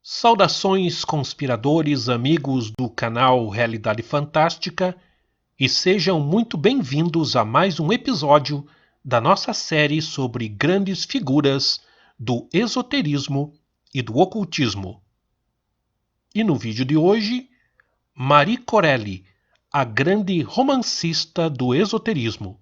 Saudações, conspiradores, amigos do canal Realidade Fantástica, e sejam muito bem-vindos a mais um episódio da nossa série sobre grandes figuras do esoterismo e do ocultismo. E no vídeo de hoje, Marie Corelli, a grande romancista do esoterismo.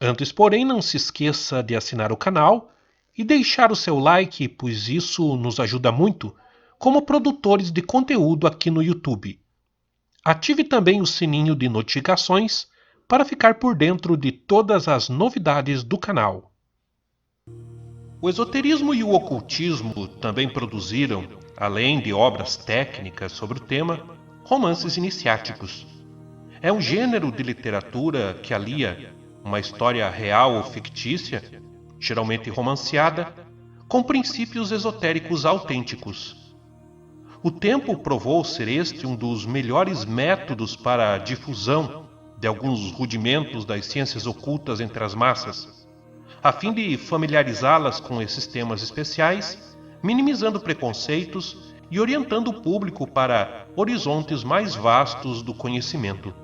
Antes, porém, não se esqueça de assinar o canal e deixar o seu like, pois isso nos ajuda muito como produtores de conteúdo aqui no YouTube. Ative também o sininho de notificações para ficar por dentro de todas as novidades do canal. O esoterismo e o ocultismo também produziram, além de obras técnicas sobre o tema, romances iniciáticos. É um gênero de literatura que alia uma história real ou fictícia, geralmente romanceada, com princípios esotéricos autênticos. O tempo provou ser este um dos melhores métodos para a difusão de alguns rudimentos das ciências ocultas entre as massas, a fim de familiarizá-las com esses temas especiais, minimizando preconceitos e orientando o público para horizontes mais vastos do conhecimento.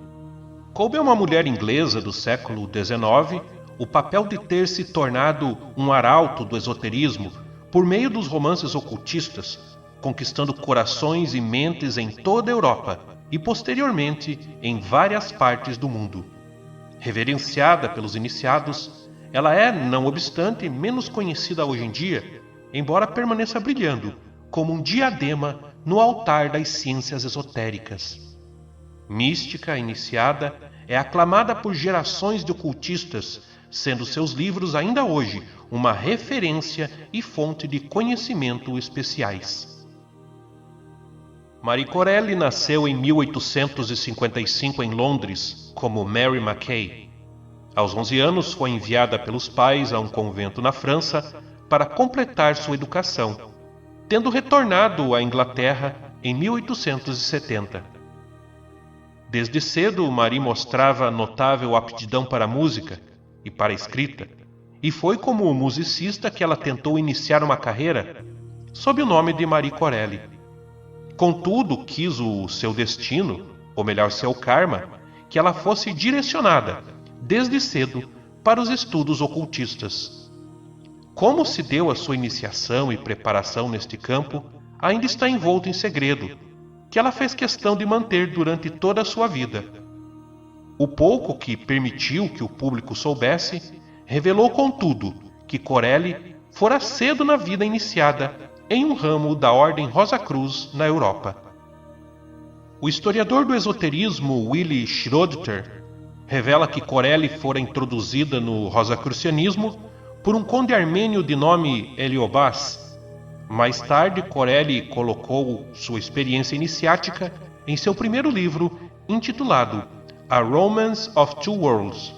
Coube a uma mulher inglesa do século XIX o papel de ter se tornado um arauto do esoterismo por meio dos romances ocultistas, conquistando corações e mentes em toda a Europa e, posteriormente, em várias partes do mundo. Reverenciada pelos iniciados, ela é, não obstante, menos conhecida hoje em dia, embora permaneça brilhando como um diadema no altar das ciências esotéricas. Mística iniciada, é aclamada por gerações de ocultistas, sendo seus livros ainda hoje uma referência e fonte de conhecimento especiais. Marie Corelli nasceu em 1855 em Londres, como Mary Mackay. Aos 11 anos foi enviada pelos pais a um convento na França para completar sua educação, tendo retornado à Inglaterra em 1870. Desde cedo, Marie mostrava notável aptidão para a música e para a escrita, e foi como musicista que ela tentou iniciar uma carreira sob o nome de Marie Corelli. Contudo, quis o seu destino, ou melhor, seu karma, que ela fosse direcionada, desde cedo, para os estudos ocultistas. Como se deu a sua iniciação e preparação neste campo, ainda está envolto em segredo, que ela fez questão de manter durante toda a sua vida. O pouco que permitiu que o público soubesse, revelou contudo que Corelli fora cedo na vida iniciada em um ramo da Ordem Rosa Cruz na Europa. O historiador do esoterismo Willi Schroeder revela que Corelli fora introduzida no rosacrucianismo por um conde armênio de nome Heliobas. Mais tarde, Corelli colocou sua experiência iniciática em seu primeiro livro, intitulado A Romance of Two Worlds,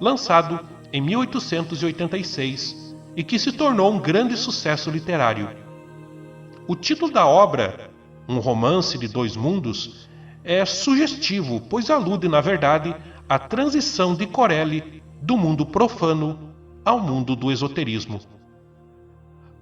lançado em 1886 e que se tornou um grande sucesso literário. O título da obra, Um Romance de Dois Mundos, é sugestivo, pois alude, na verdade, à transição de Corelli do mundo profano ao mundo do esoterismo.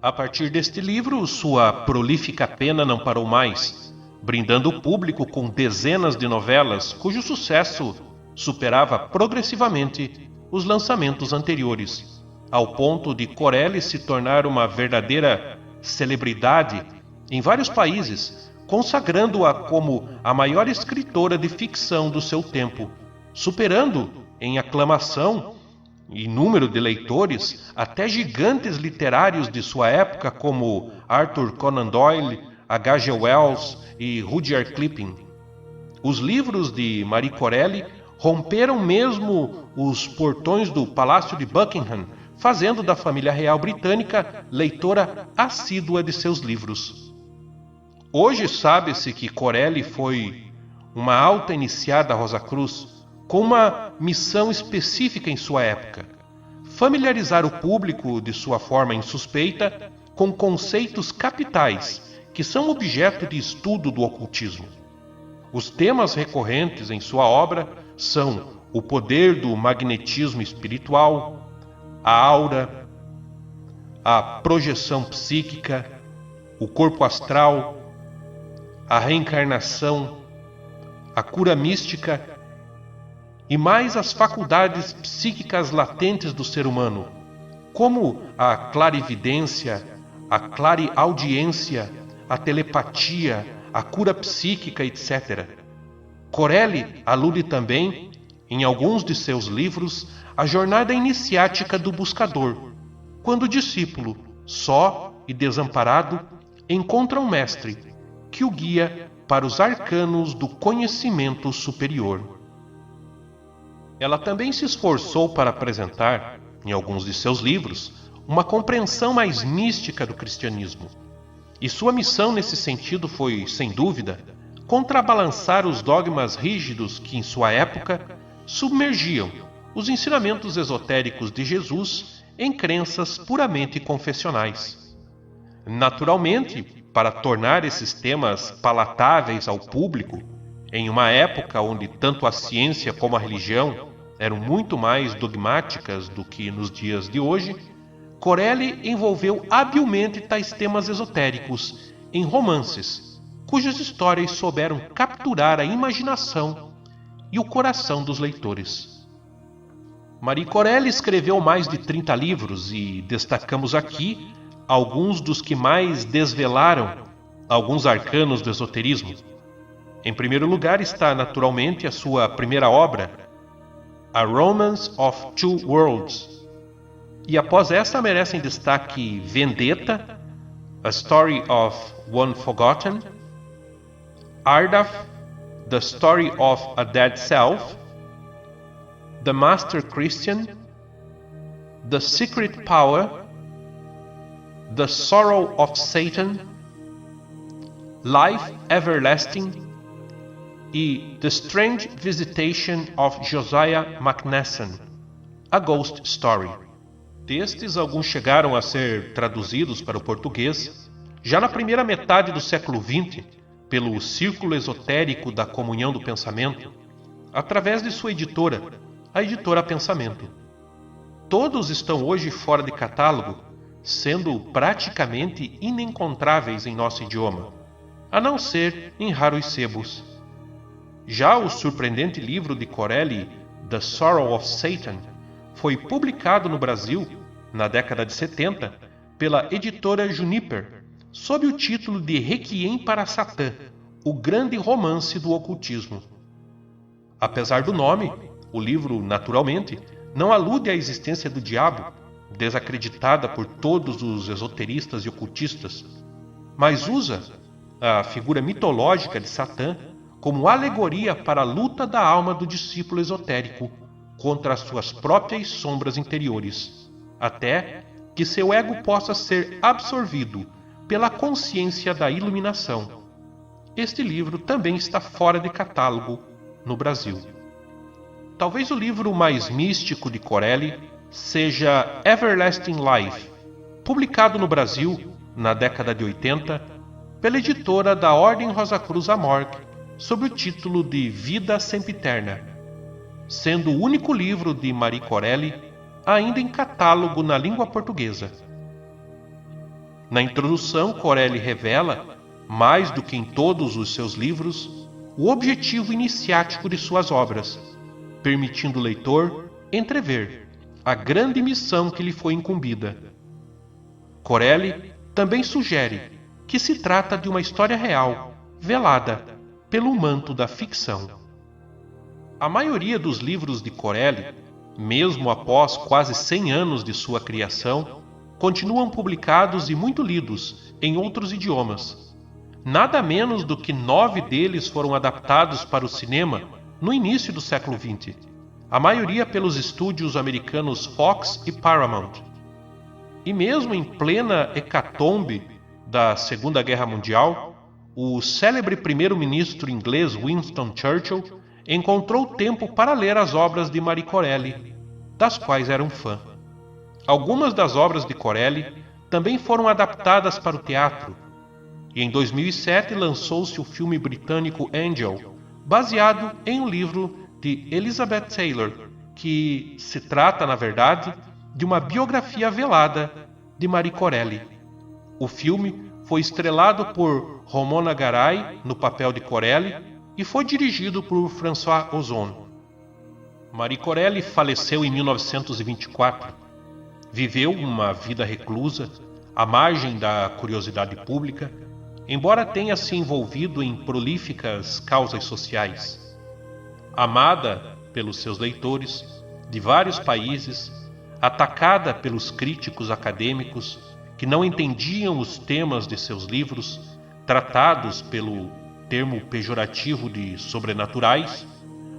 A partir deste livro, sua prolífica pena não parou mais, brindando o público com dezenas de novelas cujo sucesso superava progressivamente os lançamentos anteriores, ao ponto de Corelli se tornar uma verdadeira celebridade em vários países, consagrando-a como a maior escritora de ficção do seu tempo, superando em aclamação e número de leitores até gigantes literários de sua época como Arthur Conan Doyle, H.G. Wells e Rudyard Kipling. Os livros de Marie Corelli romperam mesmo os portões do Palácio de Buckingham, fazendo da família real britânica leitora assídua de seus livros. Hoje sabe-se que Corelli foi uma alta iniciada Rosa Cruz, com uma missão específica em sua época: familiarizar o público de sua forma insuspeita com conceitos capitais que são objeto de estudo do ocultismo. Os temas recorrentes em sua obra são o poder do magnetismo espiritual, a aura, a projeção psíquica, o corpo astral, a reencarnação, a cura mística e mais as faculdades psíquicas latentes do ser humano, como a clarividência, a clareaudiência, a telepatia, a cura psíquica, etc. Corelli alude também, em alguns de seus livros, à jornada iniciática do buscador, quando o discípulo, só e desamparado, encontra um mestre que o guia para os arcanos do conhecimento superior. Ela também se esforçou para apresentar, em alguns de seus livros, uma compreensão mais mística do cristianismo. E sua missão nesse sentido foi, sem dúvida, contrabalançar os dogmas rígidos que, em sua época, submergiam os ensinamentos esotéricos de Jesus em crenças puramente confessionais. Naturalmente, para tornar esses temas palatáveis ao público, em uma época onde tanto a ciência como a religião eram muito mais dogmáticas do que nos dias de hoje, Corelli envolveu habilmente tais temas esotéricos em romances, cujas histórias souberam capturar a imaginação e o coração dos leitores. Marie Corelli escreveu mais de 30 livros e destacamos aqui alguns dos que mais desvelaram alguns arcanos do esoterismo. Em primeiro lugar está, naturalmente, a sua primeira obra, A Romance of Two Worlds. E após esta merecem destaque Vendetta, A Story of One Forgotten, Ardaf, The Story of a Dead Self, The Master Christian, The Secret Power, The Sorrow of Satan, Life Everlasting e The Strange Visitation of Josiah McNesson, A Ghost Story. Destes, alguns chegaram a ser traduzidos para o português já na primeira metade do século XX pelo Círculo Esotérico da Comunhão do Pensamento, através de sua editora, a Editora Pensamento. Todos estão hoje fora de catálogo, sendo praticamente inencontráveis em nosso idioma, a não ser em raros sebos. Já o surpreendente livro de Corelli, The Sorrow of Satan, foi publicado no Brasil, na década de 70, pela editora Juniper, sob o título de Requiem para Satã, o grande romance do ocultismo. Apesar do nome, o livro, naturalmente, não alude à existência do diabo, desacreditada por todos os esoteristas e ocultistas, mas usa a figura mitológica de Satã como alegoria para a luta da alma do discípulo esotérico contra as suas próprias sombras interiores, até que seu ego possa ser absorvido pela consciência da iluminação. Este livro também está fora de catálogo no Brasil. Talvez o livro mais místico de Corelli seja Everlasting Life, publicado no Brasil na década de 80 pela editora da Ordem Rosa Cruz Amorque, sob o título de Vida Sempiterna, sendo o único livro de Marie Corelli ainda em catálogo na língua portuguesa. Na introdução, Corelli revela, mais do que em todos os seus livros, o objetivo iniciático de suas obras, permitindo o leitor entrever a grande missão que lhe foi incumbida. Corelli também sugere que se trata de uma história real, velada pelo manto da ficção. A maioria dos livros de Corelli, mesmo após quase 100 anos de sua criação, continuam publicados e muito lidos em outros idiomas. Nada menos do que 9 deles foram adaptados para o cinema no início do século XX, a maioria pelos estúdios americanos Fox e Paramount. E mesmo em plena hecatombe da Segunda Guerra Mundial, o célebre primeiro-ministro inglês Winston Churchill encontrou tempo para ler as obras de Marie Corelli, das quais era um fã. Algumas das obras de Corelli também foram adaptadas para o teatro, e em 2007 lançou-se o filme britânico Angel, baseado em um livro de Elizabeth Taylor, que se trata, na verdade, de uma biografia velada de Marie Corelli. O filme foi estrelado por Ramona Garay no papel de Corelli e foi dirigido por François Ozon. Marie Corelli faleceu em 1924. Viveu uma vida reclusa, à margem da curiosidade pública, embora tenha se envolvido em prolíficas causas sociais. Amada pelos seus leitores de vários países, atacada pelos críticos acadêmicos que não entendiam os temas de seus livros, tratados pelo termo pejorativo de sobrenaturais,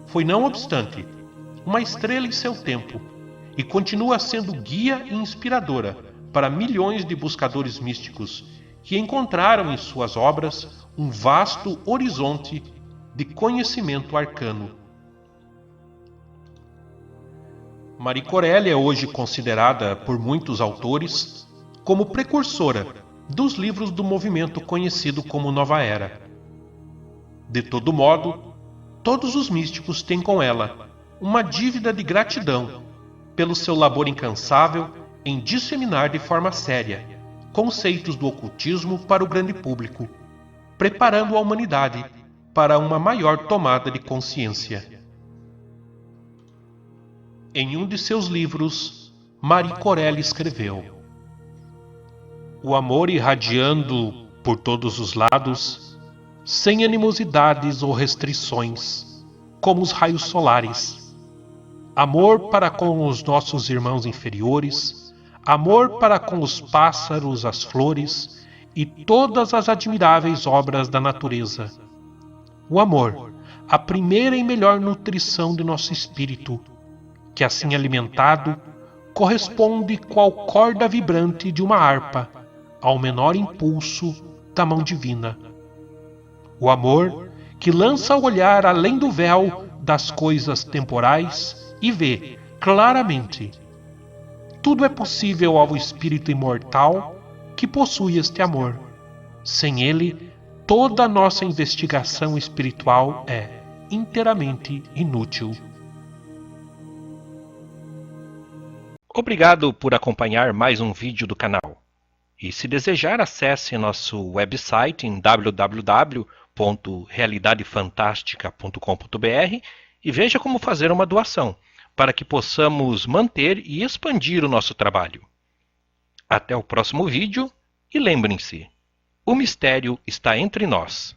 foi, não obstante, uma estrela em seu tempo e continua sendo guia e inspiradora para milhões de buscadores místicos que encontraram em suas obras um vasto horizonte de conhecimento arcano. Marie Corelli é hoje considerada por muitos autores como precursora dos livros do movimento conhecido como Nova Era. De todo modo, todos os místicos têm com ela uma dívida de gratidão pelo seu labor incansável em disseminar de forma séria conceitos do ocultismo para o grande público, preparando a humanidade para uma maior tomada de consciência. Em um de seus livros, Marie Corelli escreveu: "O amor irradiando por todos os lados, sem animosidades ou restrições, como os raios solares. Amor para com os nossos irmãos inferiores, amor para com os pássaros, as flores e todas as admiráveis obras da natureza. O amor, a primeira e melhor nutrição de nosso espírito, que assim alimentado, corresponde qual corda vibrante de uma harpa ao menor impulso da mão divina. O amor que lança o olhar além do véu das coisas temporais e vê claramente. Tudo é possível ao espírito imortal que possui este amor. Sem ele, toda a nossa investigação espiritual é inteiramente inútil." Obrigado por acompanhar mais um vídeo do canal. E se desejar, acesse nosso website em www.realidadefantastica.com.br e veja como fazer uma doação, para que possamos manter e expandir o nosso trabalho. Até o próximo vídeo e lembrem-se, o mistério está entre nós.